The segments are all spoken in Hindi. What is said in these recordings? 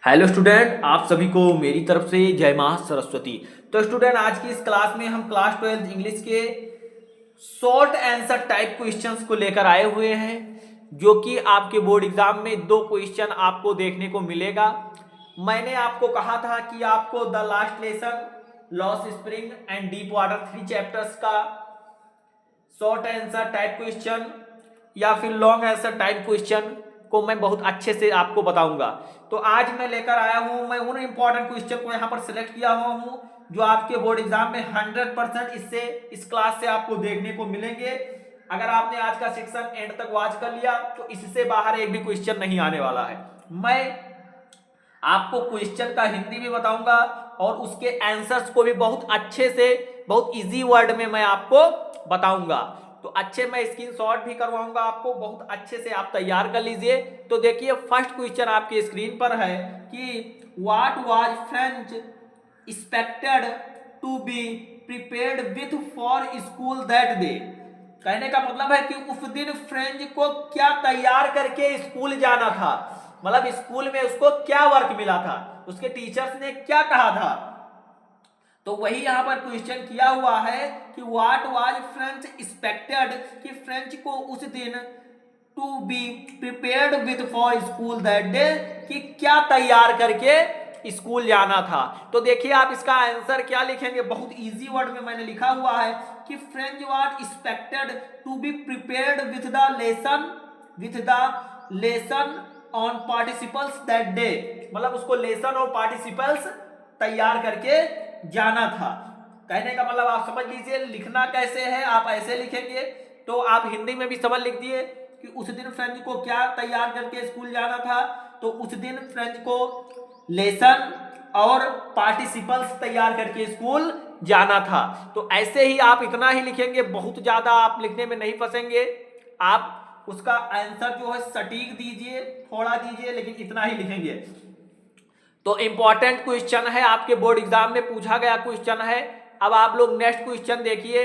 हेलो स्टूडेंट, आप सभी को मेरी तरफ से जय मां सरस्वती। तो स्टूडेंट, आज की इस क्लास में हम क्लास 12 इंग्लिश के शॉर्ट आंसर टाइप क्वेश्चंस को लेकर आए हुए हैं, जो कि आपके बोर्ड एग्जाम में दो क्वेश्चन आपको देखने को मिलेगा। मैंने आपको कहा था कि आपको the last lesson, loss spring and deep water 3 chapters का शॉर्ट आंसर टाइप क्वेश्चन या फिर लॉन्ग आंसर टाइप क्वेश्चन को मैं बहुत अच्छे से आपको बताऊंगा। तो आज मैं लेकर आया हूं, मैं उन इंपॉर्टेंट क्वेश्चन को यहाँ पर सिलेक्ट किया हुआ हूं जो आपके बोर्ड एग्जाम में 100% इससे इस क्लास से आपको देखने को मिलेंगे। अगर आपने आज का सेक्शन एंड तक वॉच कर लिया तो इससे बाहर एक भी क्वेश्चन नहीं आने वाला है। मैं आपको क्वेश्चन का हिंदी भी बताऊंगा और उसके आंसर्स को भी बहुत अच्छे से, बहुत इजी वर्ड में मैं आपको बताऊंगा। तो अच्छे मैं स्क्रीनशॉट भी करवाऊंगा आपको, बहुत अच्छे से आप तैयार कर लीजिए। तो देखिए, फर्स्ट क्वेश्चन आपकी स्क्रीन पर है कि what was French expected to be prepared with for school that day. कहने का मतलब है कि उस दिन फ्रेंच को क्या तैयार करके स्कूल जाना था, मतलब स्कूल में उसको क्या वर्क मिला था, उसके टीचर्स ने क्या कहा था। तो वही यहां पर क्वेश्चन किया हुआ है कि व्हाट वाज फ्रेंच एक्सपेक्टेड, कि फ्रेंच को उस दिन to be prepared with for school that day, कि क्या तैयार करके स्कूल जाना था। तो देखिए, आप इसका आंसर क्या लिखेंगे, बहुत इजी वर्ड में मैंने लिखा हुआ है कि French was expected to be prepared with the lesson on participles that day, मतलब उसको लेसन और पार्टिसिपल्स तैयार करके जाना था। कहने का मतलब आप समझ लीजिए, लिखना कैसे है, आप ऐसे लिखेंगे। तो आप हिंदी में भी समझ लिख दिए कि उस दिन फ्रेंच को क्या तैयार करके स्कूल जाना था। तो उस दिन फ्रेंच को लेसन और पार्टिसिपल्स तैयार करके स्कूल जाना था। तो ऐसे ही आप इतना ही लिखेंगे, बहुत ज्यादा आप लिखने में नहीं फंसेंगे। आप उसका आंसर जो है सटीक दीजिए, थोड़ा दीजिए, लेकिन इतना ही लिखेंगे। तो इंपॉर्टेंट क्वेश्चन है, आपके बोर्ड एग्जाम में पूछा गया क्वेश्चन है। अब आप लोग नेक्स्ट क्वेश्चन देखिए।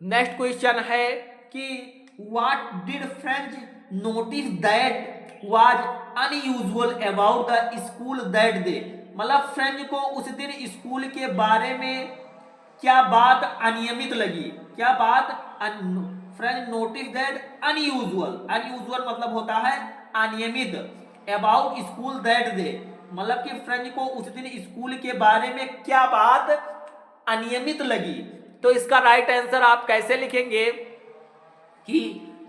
नेक्स्ट क्वेश्चन है कि what did French notice that was unusual about the school that day, मतलब फ्रेंच को उस दिन स्कूल के बारे में क्या बात अनियमित लगी, क्या बात French notice that unusual, unusual मतलब होता है अनियमित, अबाउट स्कूल दैट डे मतलब कि फ्रेंच को उस दिन स्कूल के बारे में क्या बात अनियमित लगी। तो इसका राइट आंसर आप कैसे लिखेंगे कि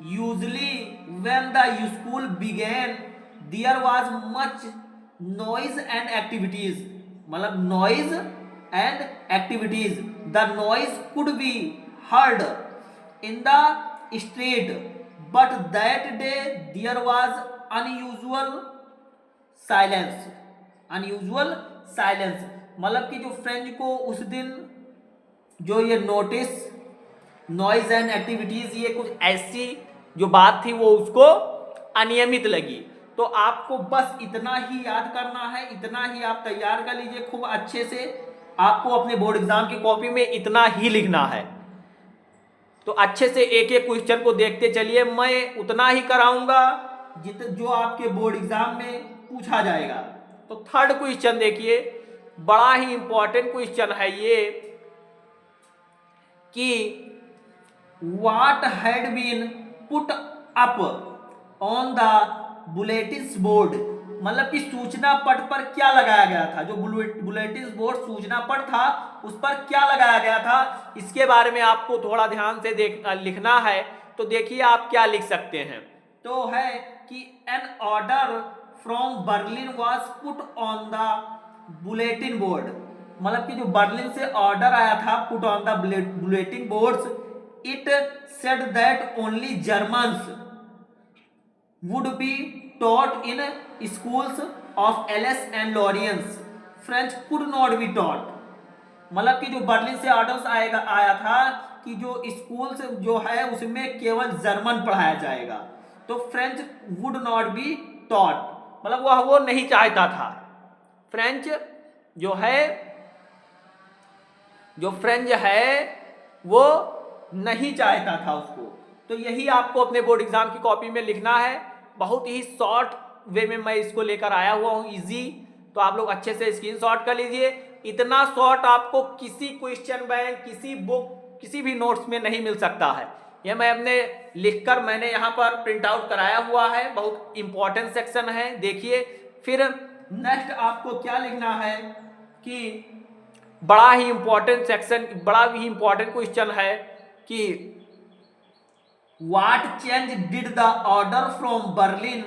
usually when the school began there was much noise and activities, मतलब noise and activities, the noise could be heard in the street but that day there was unusual silence, unusual silence, मतलब कि जो फ्रेंच को उस दिन जो ये नोटिस, नॉइज एंड एक्टिविटीज, ये कुछ ऐसी जो बात थी वो उसको अनियमित लगी। तो आपको बस इतना ही याद करना है, इतना ही आप तैयार कर लीजिए खूब अच्छे से। आपको अपने बोर्ड एग्जाम की कॉपी में इतना ही लिखना है। तो अच्छे से एक एक क्वेश्चन को देखते चलिए, मैं उतना ही कराऊंगा जो आपके बोर्ड एग्जाम में पूछा जाएगा। तो थर्ड क्वेश्चन देखिए, बड़ा ही इंपॉर्टेंट क्वेश्चन है ये कि what had been put up on the bulletin board, मतलब कि सूचना पट पर क्या लगाया गया था, जो बुलेटिन बोर्ड सूचना पट था उस पर क्या लगाया गया था, इसके बारे में आपको थोड़ा ध्यान से लिखना है। तो देखिए आप क्या लिख सकते हैं। तो है कि an order from Berlin was put on the bulletin board, मतलब कि जो बर्लिन से ऑर्डर आया था put on the bulletin boards, it said that only Germans would be taught in schools of Alsace and Lorraine, French could not be taught, मतलब कि जो बर्लिन से ऑर्डर्स आया था कि जो स्कूल जो है उसमें केवल जर्मन पढ़ाया जाएगा। तो French would not be taught, मतलब वह वो नहीं चाहता था, फ्रेंच जो है, जो फ्रेंच है वो नहीं चाहता था उसको। तो यही आपको अपने बोर्ड एग्जाम की कॉपी में लिखना है, बहुत ही शॉर्ट वे में मैं इसको लेकर आया हुआ हूँ, इजी। तो आप लोग अच्छे से स्क्रीनशॉट कर लीजिए। इतना शॉर्ट आपको किसी क्वेश्चन बैंक, किसी बुक, किसी भी नोट्स में नहीं मिल सकता है। ये मैं अपने लिखकर मैंने यहाँ पर प्रिंट आउट कराया हुआ है, बहुत इंपॉर्टेंट सेक्शन है, देखिए। फिर नेक्स्ट आपको क्या लिखना है कि बड़ा ही इंपॉर्टेंट सेक्शन, बड़ा ही इंपॉर्टेंट क्वेश्चन है कि what change did the order from Berlin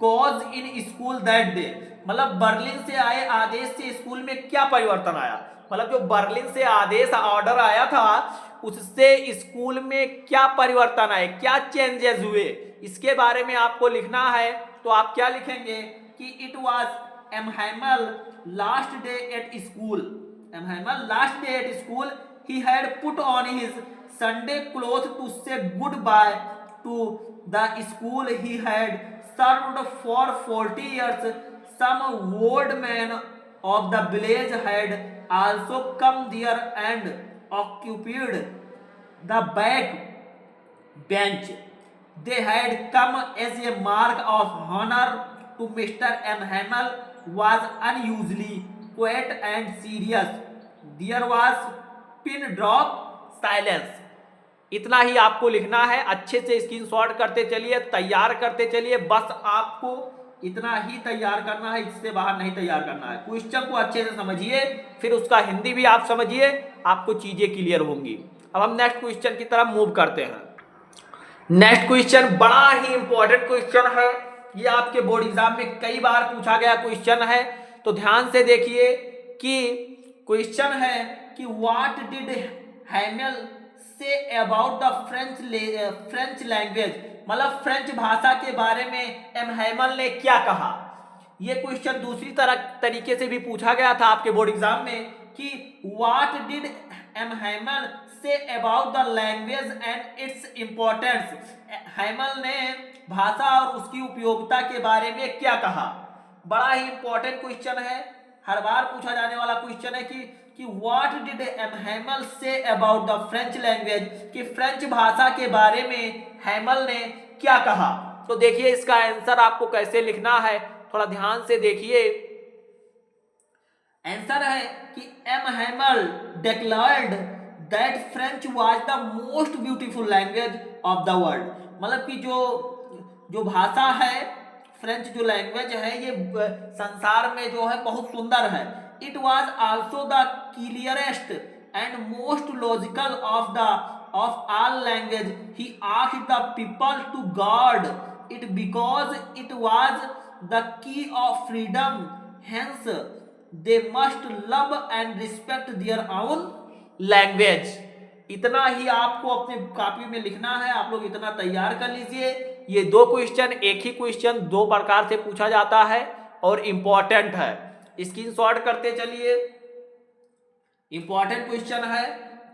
cause in school that day. मतलब बर्लिन से आए आदेश से स्कूल में क्या परिवर्तन आया, मतलब जो बर्लिन से आदेश ऑर्डर आया था उससे स्कूल में क्या परिवर्तन आए, क्या चेंजेस हुए, इसके बारे में आपको लिखना है। तो आप क्या लिखेंगे कि it was M Hamel's last day at school, M Hamel's last day at school, he had put on his Sunday clothes to say goodbye to the school he had served for 40 years. Some old men of the village had also come there and occupied the back bench. They had come as a mark of honor to Mr. M. Hamel was unusually quiet and serious. There was pin drop silence. इतना ही आपको लिखना है, अच्छे से स्क्रीनशॉट करते चलिए, तैयार करते चलिए। बस आपको इतना ही तैयार करना है, इससे बाहर नहीं तैयार करना है। क्वेश्चन को अच्छे से समझिए, फिर उसका हिंदी भी आप समझिए, आपको चीजें क्लियर होंगी। अब हम नेक्स्ट क्वेश्चन की तरफ मूव करते हैं। नेक्स्ट क्वेश्चन बड़ा ही इंपॉर्टेंट क्वेश्चन है, ये आपके बोर्ड एग्जाम में कई बार पूछा गया क्वेश्चन है। तो ध्यान से देखिए कि क्वेश्चन है कि व्हाट डिड हैमेल से अबाउट द फ्रेंच लैंग्वेज, मतलब फ्रेंच भाषा के बारे में एम हैमल ने क्या कहा। ये क्वेश्चन दूसरी तरीके से भी पूछा गया था आपके बोर्ड एग्जाम में कि what did M Hamel say about the language and its importance. Hamel ने भाषा और उसकी उपयोगिता के बारे में क्या कहा। बड़ा ही इंपॉर्टेंट क्वेश्चन है, हर बार पूछा जाने वाला क्वेश्चन है कि what did M Hamel say about the French language, कि फ्रेंच भाषा के बारे में हैमल ने क्या कहा। तो देखिए इसका आंसर आपको कैसे लिखना है, थोड़ा ध्यान से देखिए। आंसर है कि M Hamel declared that French was the most beautiful language of the world. मतलब कि जो भाषा है, फ्रेंच जो लैंग्वेज है, ये संसार में जो है बहुत सुंदर है। It was also the clearest and most logical of all language. He asked the people to guard it because it was the key of freedom, hence they must love and respect their own language. इतना ही आपको अपने कॉपी में लिखना है, आप लोग इतना तैयार कर लीजिए। ये दो क्वेश्चन, एक ही क्वेश्चन दो प्रकार से पूछा जाता है और इंपॉर्टेंट है, स्क्रीनशॉट करते चलिए। इंपॉर्टेंट क्वेश्चन है,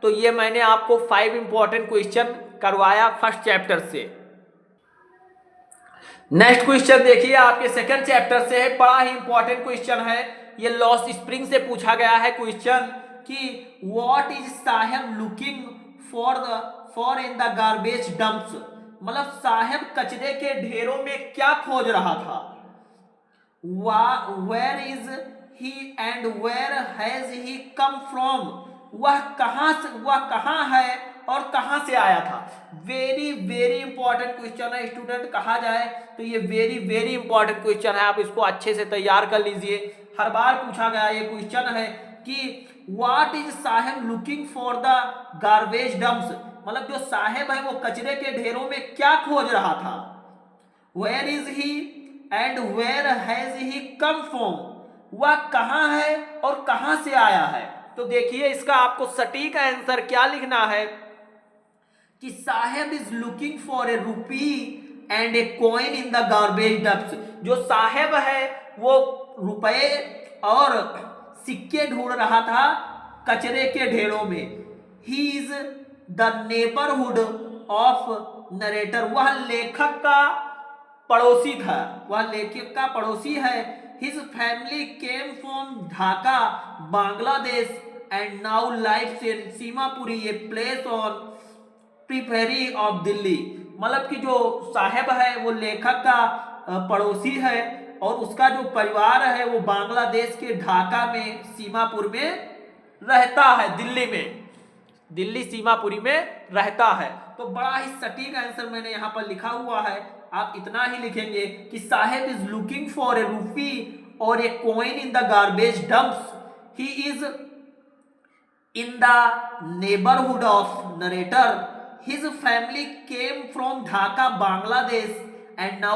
तो ये मैंने आपको 5 इंपॉर्टेंट क्वेश्चन करवाया फर्स्ट चैप्टर से। नेक्स्ट क्वेश्चन देखिए आपके सेकंड चैप्टर से है, बड़ा ही इंपॉर्टेंट क्वेश्चन है। ये लॉस्ट स्प्रिंग से पूछा गया है क्वेश्चन कि what is Saheb looking for in the garbage dumps. मतलब साहेब कचरे के ढेरों में क्या खोज रहा था। Where is he and where has he come from. वह कहाँ है और कहां से आया था। वेरी वेरी इंपॉर्टेंट क्वेश्चन है स्टूडेंट, कहा जाए तो ये वेरी वेरी इंपॉर्टेंट क्वेश्चन है, आप इसको अच्छे से तैयार कर लीजिए। हर बार पूछा गया ये क्वेश्चन है कि what is Saheb looking for the garbage dumps. मतलब जो साहेब है वो कचरे के ढेरों में क्या खोज रहा था। Where is he and where has he come from, वह कहां है और कहां से आया है। तो देखिए इसका आपको सटीक आंसर क्या लिखना है कि Saheb is looking for a rupee and a coin in the garbage dumps. जो साहेब है वो रुपए और सिक्के ढूंढ रहा था कचरे के ढेरों में। He is the neighbourhood of narrator, वह लेखक का पड़ोसी था, वह लेखक का पड़ोसी है। His family came from Dhaka Bangladesh and now lives in Seemapuri, a place on periphery of Delhi. मतलब कि जो साहेब है वो लेखक का पड़ोसी है और उसका जो परिवार है वो बांग्लादेश के ढाका में सीमापुर में रहता है, दिल्ली में, दिल्ली सीमापुरी में रहता है। तो बड़ा ही सटीक आंसर मैंने यहाँ पर लिखा हुआ है। आप इतना ही लिखेंगे कि Saheb is looking for a rupee और a coin in the garbage dumps, he is in the neighborhood of narrator. His family came from Dhaka, Bangladesh, and now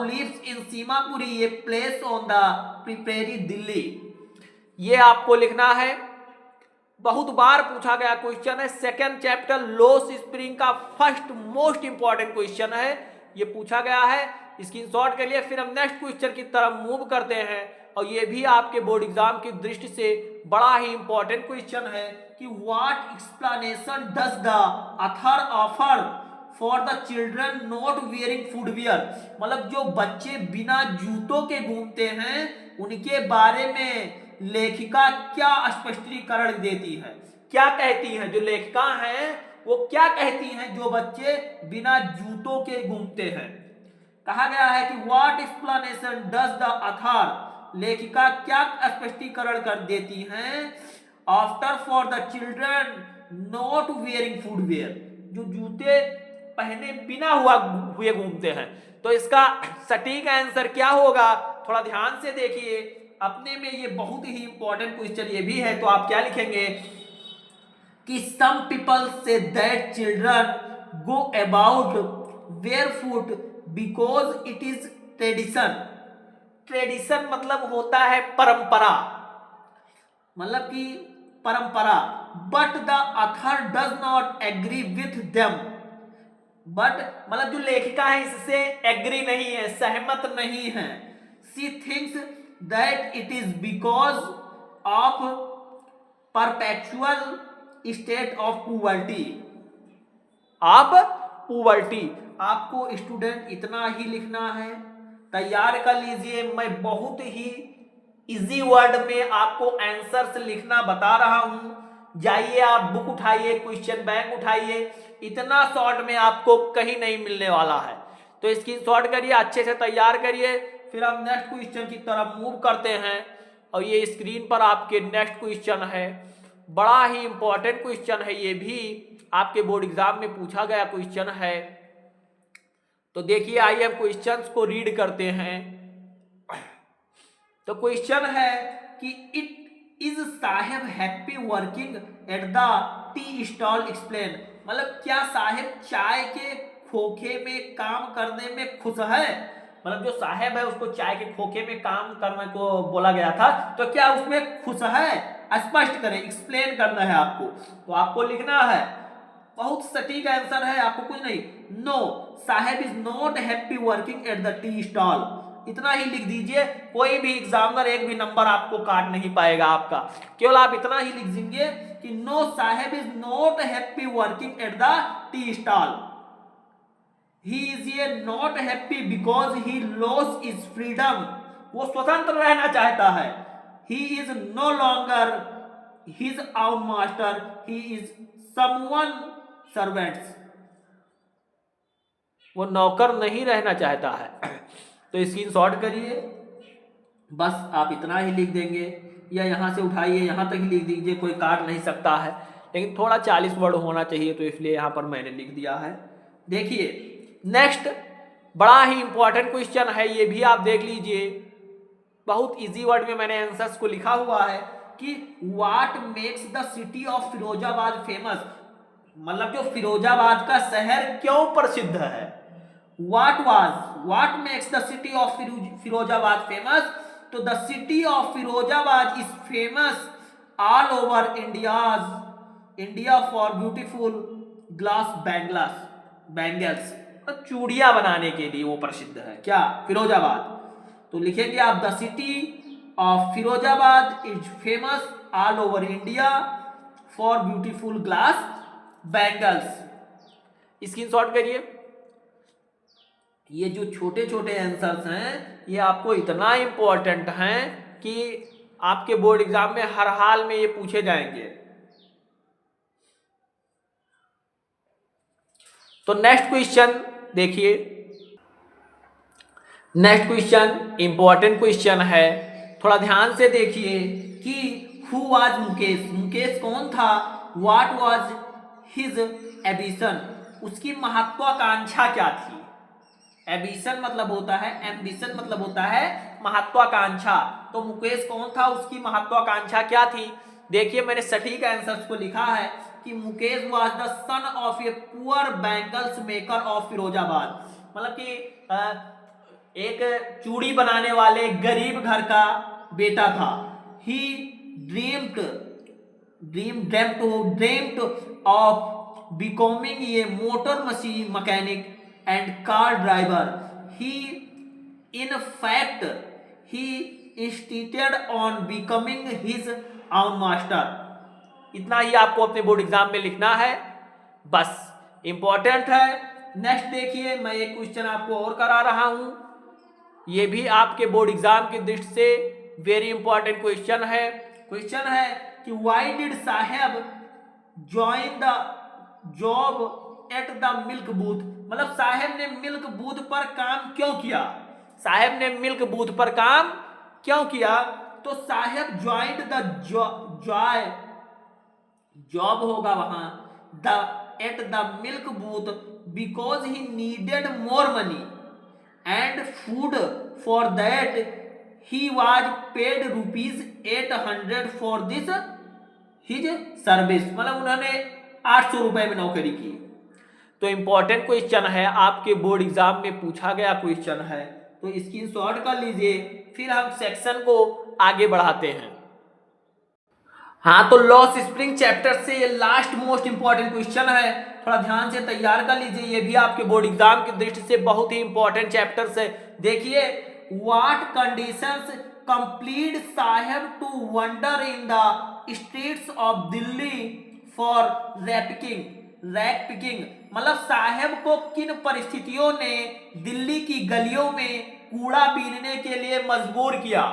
lives in Simapuri, a place on the prairie, Delhi. ये आपको लिखना है, बहुत बार पूछा गया क्वेश्चन है। सेकेंड चैप्टर लोस स्प्रिंग का फर्स्ट मोस्ट इंपॉर्टेंट क्वेश्चन है, ये पूछा गया है। स्क्रीनशॉट के लिए फिर हम नेक्स्ट क्वेश्चन की तरफ मूव करते हैं, और ये भी आपके बोर्ड एग्जाम की दृष्टि से बड़ा ही इंपॉर्टेंट क्वेश्चन है कि what explanation does the author offer for the children not wearing footwear. मतलब जो बच्चे बिना जूतों के घूमते हैं उनके बारे में लेखिका क्या स्पष्टीकरण देती है, क्या कहती है, जो लेखिका हैं वो क्या कहती हैं जो बच्चे बिना जूतों के घूमते हैं। कहा गया है कि what explanation does the author, लेखिका क्या स्पष्टीकरण कर देती हैं after for the children not wearing footwear, जो जूते पहने बिना हुए घूमते हैं। तो इसका सटीक आंसर क्या होगा, थोड़ा ध्यान से देखिए, अपने में ये बहुत ही इंपॉर्टेंट क्वेश्चन ये भी है। तो आप क्या लिखेंगे कि some people say that children go about barefoot because it is tradition. Tradition मतलब होता है परंपरा, मतलब कि परंपरा। But the author does not agree with them, but मतलब जो लेखिका है इससे एग्री नहीं है, सहमत नहीं है। She thinks that it is because of perpetual state of poverty, आप पुवर्टी। आपको स्टूडेंट इतना ही लिखना है, तैयार कर लीजिए। मैं बहुत ही इजी वर्ड में आपको आंसर्स लिखना बता रहा हूं। जाइए आप बुक उठाइए, क्वेश्चन बैंक उठाइए, इतना शॉर्ट में आपको कहीं नहीं मिलने वाला है। तो इसकी शॉर्ट करिए, अच्छे से तैयार करिए, फिर हम नेक्स्ट क्वेश्चन की तरफ मूव करते हैं। और ये स्क्रीन पर आपके नेक्स्ट क्वेश्चन है, बड़ा ही इंपॉर्टेंट क्वेश्चन है, ये भी आपके बोर्ड एग्जाम में पूछा गया क्वेश्चन है। तो देखिए, आइए हम क्वेश्चंस को रीड करते हैं। तो क्वेश्चन है कि it is Saheb happy working at the tea stall explain. मतलब क्या साहेब चाय के खोखे में काम करने में खुश है। मतलब जो साहेब है उसको चाय के खोखे में काम करने को बोला गया था, तो क्या उसमें खुश है, स्पष्ट करें, एक्सप्लेन करना है आपको। तो आपको लिखना है, बहुत सटीक आंसर है, आपको कुछ नहीं। No Saheb is not happy working at the tea stall, इतना ही लिख दीजिए। कोई भी एग्जामिनर एक भी नंबर आपको काट नहीं पाएगा आपका, केवल आप इतना ही लिख देंगे कि no Saheb is not happy working at the tea stall. He is ये not happy because he lost his freedom, वो स्वतंत्र रहना चाहता है। He is no longer his own master, he is someone servants, वो नौकर नहीं रहना चाहता है। तो स्क्रीन शॉट करिए, बस आप इतना ही लिख देंगे, या यहाँ से उठाइए यहाँ तक ही लिख दीजिए, कोई काट नहीं सकता है, लेकिन थोड़ा 40 वर्ड होना चाहिए, तो इसलिए यहाँ पर मैंने लिख दिया है। देखिए नेक्स्ट बड़ा ही इंपॉर्टेंट क्वेश्चन है, ये भी आप देख लीजिए, बहुत इजी वर्ड में मैंने आंसर्स को लिखा हुआ है कि what makes the city of Firozabad famous. मतलब जो फिरोजाबाद का शहर क्यों प्रसिद्ध है। What makes the city of Firozabad famous. तो the city of Firozabad is famous all over India for beautiful glass bangles, चूड़ियां बनाने के लिए वो प्रसिद्ध है, क्या, फिरोजाबाद। तो लिखेंगे आप the city of Firozabad is famous all over India for beautiful glass bangles. Screenshot करिए। ये जो छोटे छोटे आंसर्स हैं ये आपको इतना इंपॉर्टेंट हैं कि आपके बोर्ड एग्जाम में हर हाल में ये पूछे जाएंगे। तो नेक्स्ट क्वेश्चन देखिए, नेक्स्ट क्वेश्चन इंपॉर्टेंट क्वेश्चन है, थोड़ा ध्यान से देखिए कि हु वाज मुकेश, मुकेश कौन था, व्हाट वाज हिज एम्बिशन, उसकी महत्वाकांक्षा क्या थी। एम्बिशन मतलब होता है, एम्बिशन मतलब होता है महत्वाकांक्षा। तो मुकेश कौन था, उसकी महत्वाकांक्षा क्या थी। देखिए मैंने सटीक आंसर्स को लिखा है कि Mukesh was the son of a poor bangles maker of Firozabad, मतलब कि एक चूड़ी बनाने वाले गरीब घर का बेटा था। He dreamed dreamed of becoming a motor machine mechanic and car driver. He in fact he insisted on becoming his own master. इतना ही आपको अपने बोर्ड एग्जाम में लिखना है, बस इंपॉर्टेंट है। नेक्स्ट देखिए, मैं एक क्वेश्चन आपको और करा रहा हूं, ये भी आपके बोर्ड एग्जाम की दृष्टि से वेरी इंपॉर्टेंट क्वेश्चन है। क्वेश्चन है कि why did Saheb join the job at the milk booth, मतलब साहेब ने मिल्क बूथ पर काम क्यों किया। साहेब ने मिल्क बूथ पर काम क्यों किया, तो साहेब ज्वाइंड द जॉब होगा वहां the eight the milk booth because he needed more money and food, for that he was paid ₹800 for this his service, मतलब उन्होंने 800 रुपए में नौकरी की। तो इंपॉर्टेंट क्वेश्चन है, आपके बोर्ड एग्जाम में पूछा गया क्वेश्चन है, तो स्क्रीनशॉट कर लीजिए, फिर हम सेक्शन को आगे बढ़ाते हैं। हाँ, तो लॉस स्प्रिंग चैप्टर से ये लास्ट मोस्ट इंपॉर्टेंट क्वेश्चन है, थोड़ा ध्यान से तैयार कर लीजिए, ये भी आपके बोर्ड एग्जाम की दृष्टि से बहुत ही इंपॉर्टेंट चैप्टर है। देखिए, what conditions complete Saheb to wander in the streets of Delhi for rag picking, मतलब साहेब को किन परिस्थितियों ने दिल्ली की गलियों में कूड़ा बीनने के लिए मजबूर किया।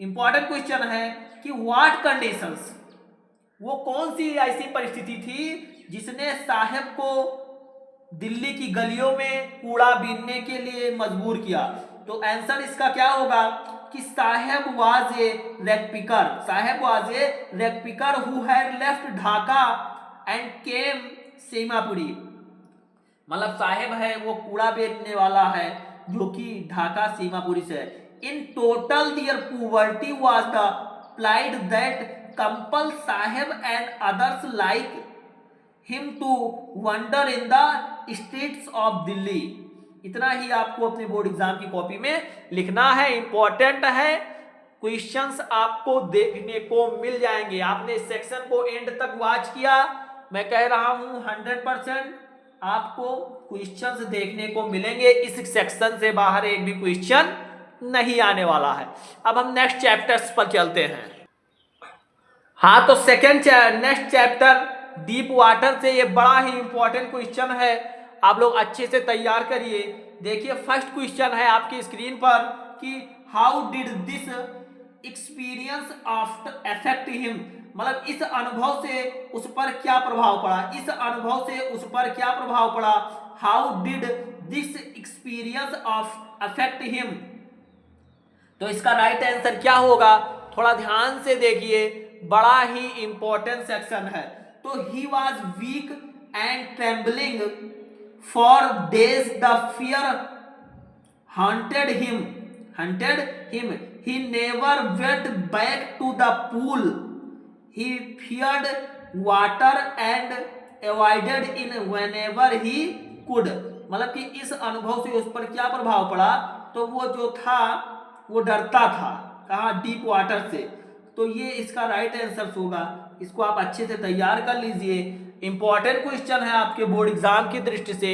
इंपॉर्टेंट क्वेश्चन है कि व्हाट कंडीशंस, वो कौन सी ऐसी परिस्थिति थी जिसने साहेब को दिल्ली की गलियों में कूड़ा बीनने के लिए मजबूर किया। तो आंसर इसका क्या होगा कि Saheb was a rag picker, Saheb was a rag picker who had left Dhaka and came Seemapuri, मतलब साहेब है वो कूड़ा बेचने वाला है जो कि ढाका सीमापुरी से है। In total their poverty was the plight that compel Sahib and others like him to wander in the streets of Delhi। इतना ही आपको अपने बोर्ड एग्जाम की कॉपी में लिखना है, इंपॉर्टेंट है, क्वेश्चंस आपको देखने को मिल जाएंगे। आपने इस सेक्शन को एंड तक वॉच किया, मैं कह रहा हूं 100% आपको क्वेश्चंस देखने को मिलेंगे, इस सेक्शन से बाहर एक भी क्वेश्चन नहीं आने वाला है। अब हम नेक्स्ट चैप्टर्स पर चलते हैं। हाँ, तो नेक्स्ट चैप्टर डीप वाटर से ये बड़ा ही इंपॉर्टेंट क्वेश्चन है, आप लोग अच्छे से तैयार करिए। देखिए फर्स्ट क्वेश्चन है आपकी स्क्रीन पर कि how did this experience affect him, मतलब इस अनुभव से उस पर क्या प्रभाव पड़ा, इस अनुभव से उस पर क्या प्रभाव पड़ा। How did this experience affect him, तो इसका राइट आंसर क्या होगा, थोड़ा ध्यान से देखिए, बड़ा ही इंपॉर्टेंट सेक्शन है। तो he was weak and trembling for days, the fear haunted him, he never went back to the pool, he feared water and avoided in whenever he could, मतलब कि इस अनुभव से उस पर क्या प्रभाव पड़ा, तो वो जो था वो डरता था, कहाँ, डीप वाटर से। तो ये इसका राइट आंसर होगा, इसको आप अच्छे से तैयार कर लीजिए, इंपॉर्टेंट क्वेश्चन है आपके बोर्ड एग्जाम की दृष्टि से।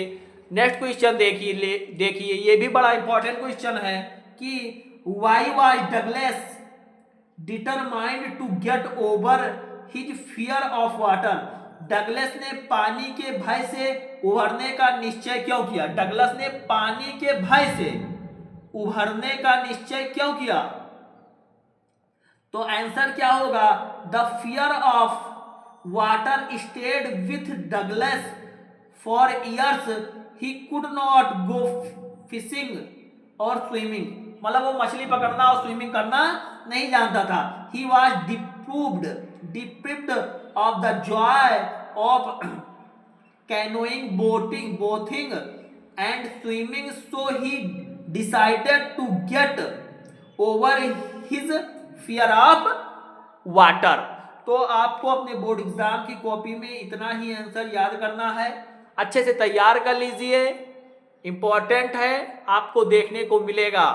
नेक्स्ट क्वेश्चन देखिए ये भी बड़ा इंपॉर्टेंट क्वेश्चन है कि why was Douglas determined to get over his fear of water, Douglas ने पानी के भय से उभरने का निश्चय क्यों किया, डगलस ने पानी के भय से उभरने का निश्चय क्यों किया। तो आंसर क्या होगा, the fear of water stayed with Douglas for years, he could not go fishing और स्विमिंग, मतलब वो मछली पकड़ना और स्विमिंग करना नहीं जानता था। He was deprived of the joy of canoeing, boating and swimming, so he decided to get over his fear of water. तो आपको अपने बोर्ड एग्जाम की कॉपी में इतना ही आंसर याद करना है, अच्छे से तैयार कर लीजिए, इंपॉर्टेंट है, आपको देखने को मिलेगा।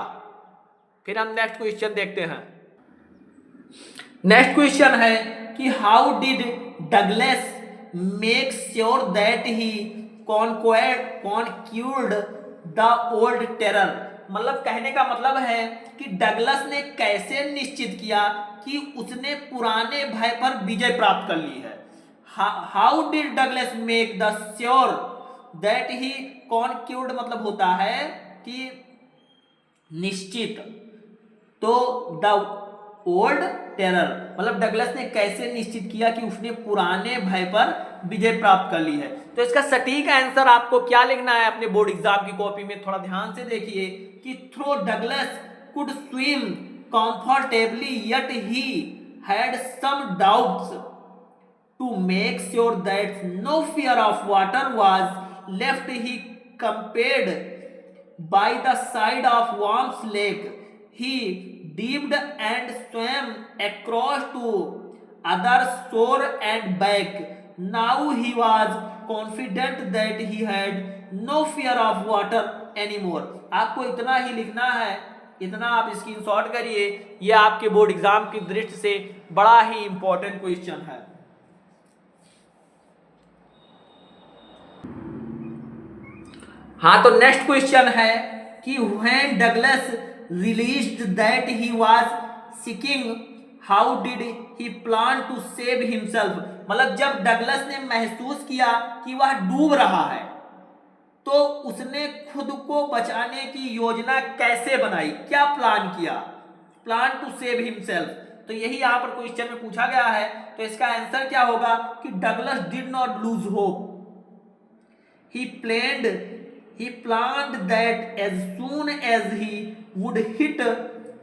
फिर हम नेक्स्ट क्वेश्चन देखते हैं। नेक्स्ट क्वेश्चन है कि how did Douglas make sure that he conquered the old terror. मतलब कहने का मतलब है कि डगलस ने कैसे निश्चित किया कि उसने पुराने भय पर विजय प्राप्त कर ली है। How did Douglas make the sure that he conquered, मतलब होता है कि निश्चित, तो द ओल्ड टेरर मतलब डगलस ने कैसे निश्चित किया कि उसने पुराने भय पर विजय प्राप्त कर ली है। तो इसका सटीक आंसर आपको क्या लिखना है अपने बोर्ड एग्जाम की कॉपी में, थोड़ा ध्यान से देखिए कि through Douglas could swim comfortably yet he had some doubts to make sure that no fear of water was left, he compared by the side of Worms Lake. He dipped and swam across to other shore and back. Now he was confident that he had no fear of water anymore. आपको इतना ही लिखना है, इतना आप स्क्रीनशॉट करिए, ये आपके बोर्ड एग्जाम की दृष्टि से बड़ा ही इंपॉर्टेंट क्वेश्चन है। हाँ, तो नेक्स्ट क्वेश्चन है कि when Douglas released that he was sinking, how did he plan to save himself. मतलब जब डगलस ने महसूस किया कि वह डूब रहा है तो उसने खुद को बचाने की योजना कैसे बनाई, क्या प्लान किया, प्लान टू सेव हिमसेल्फ। तो यही यहां पर क्वेश्चन में पूछा गया है। तो इसका आंसर क्या होगा कि Douglas did not lose hope, he planned that as soon as he would hit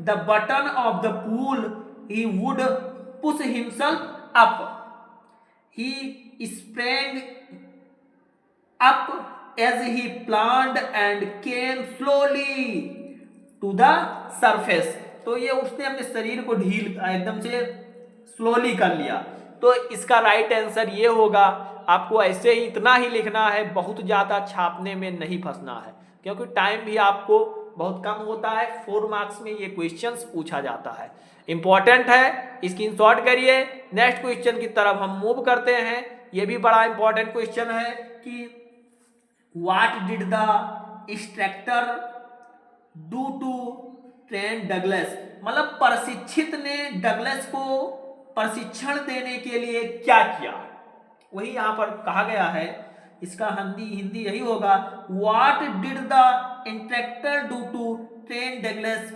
the bottom of the pool, he would push himself up. He sprang up as he planned and came slowly to the surface. तो ये उसने अपने शरीर को ढील एकदम से स्लोली कर लिया। तो इसका राइट आंसर ये होगा। आपको ऐसे ही इतना ही लिखना है, बहुत ज़्यादा छापने में नहीं फंसना है, क्योंकि टाइम भी आपको बहुत कम होता है। 4 मार्क्स में ये क्वेश्चंस पूछा जाता है, इंपॉर्टेंट है, स्क्रीनशॉट करिए। नेक्स्ट क्वेश्चन की तरफ हम मूव करते हैं। ये भी बड़ा इंपॉर्टेंट क्वेश्चन है कि what did the instructor do to train Douglas. मतलब प्रशिक्षित ने डगलस को प्रशिक्षण देने के लिए क्या किया, वही यहां पर कहा गया है। इसका हिंदी यही होगा, what did the instructor do to train Douglas.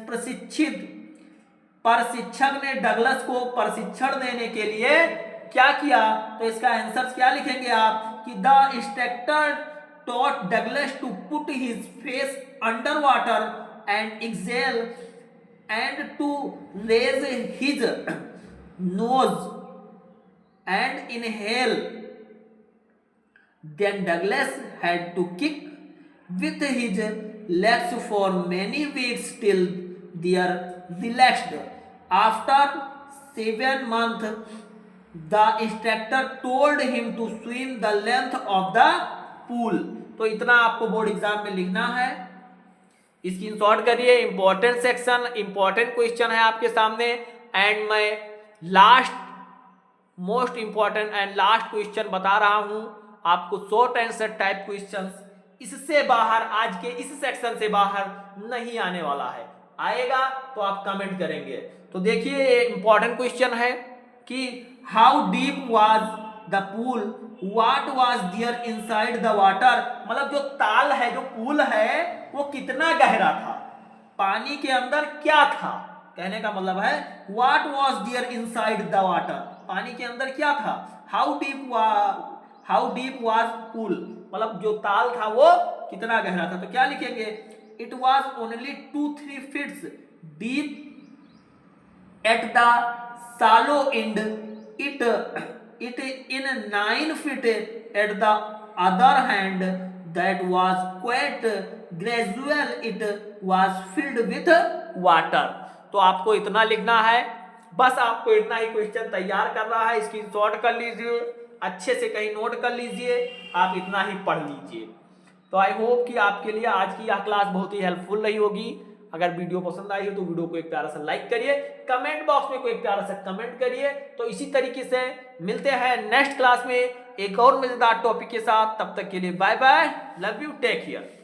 प्रशिक्षक ने डगलस को प्रशिक्षण देने के लिए क्या किया। तो इसका आंसर क्या लिखेंगे आप कि the instructor taught Douglas to put his face under water and exhale and to raise his nose and inhale. Then Douglas had to kick with his legs for many weeks till they are relaxed. After 7 months, the instructor told him to swim the length of the pool. तो इतना आपको बोर्ड एग्जाम में लिखना है, स्क्रीनशॉट करिए। इंपॉर्टेंट सेक्शन, इंपॉर्टेंट क्वेश्चन है आपके सामने। एंड मैं last most important and last question बता रहा हूं आपको, शॉर्ट आंसर टाइप क्वेश्चंस। इससे बाहर, आज के इस सेक्शन से बाहर नहीं आने वाला है, आएगा तो आप कमेंट करेंगे। तो देखिए ये इंपॉर्टेंट क्वेश्चन है कि how deep was the pool, what was there inside the water. मतलब जो ताल है, जो पूल है, वो कितना गहरा था, पानी के अंदर क्या था। कहने का मतलब है what was there inside the water, पानी के अंदर क्या था। हाउ डीप वाज पूल, मतलब जो ताल था वो कितना गहरा था। तो क्या लिखेंगे, it was only 2-3 feet deep at the shallow end, it in 9 feet at the other hand, that was quite gradual, it was filled with water। तो आपको इतना लिखना है, बस आपको इतना ही क्वेश्चन तैयार कर रहा है, स्क्रीनशॉट कर लीजिए, अच्छे से कहीं नोट कर लीजिए, आप इतना ही पढ़ लीजिए। तो आई होप कि आपके लिए आज की यह क्लास बहुत ही हेल्पफुल रही होगी। अगर वीडियो पसंद आई हो तो वीडियो को एक प्यारा सा लाइक करिए, कमेंट बॉक्स में कोई प्यारा सा कमेंट करिए। तो इसी तरीके से मिलते हैं नेक्स्ट क्लास में एक और मजेदार टॉपिक के साथ। तब तक के लिए bye bye, love you, take care.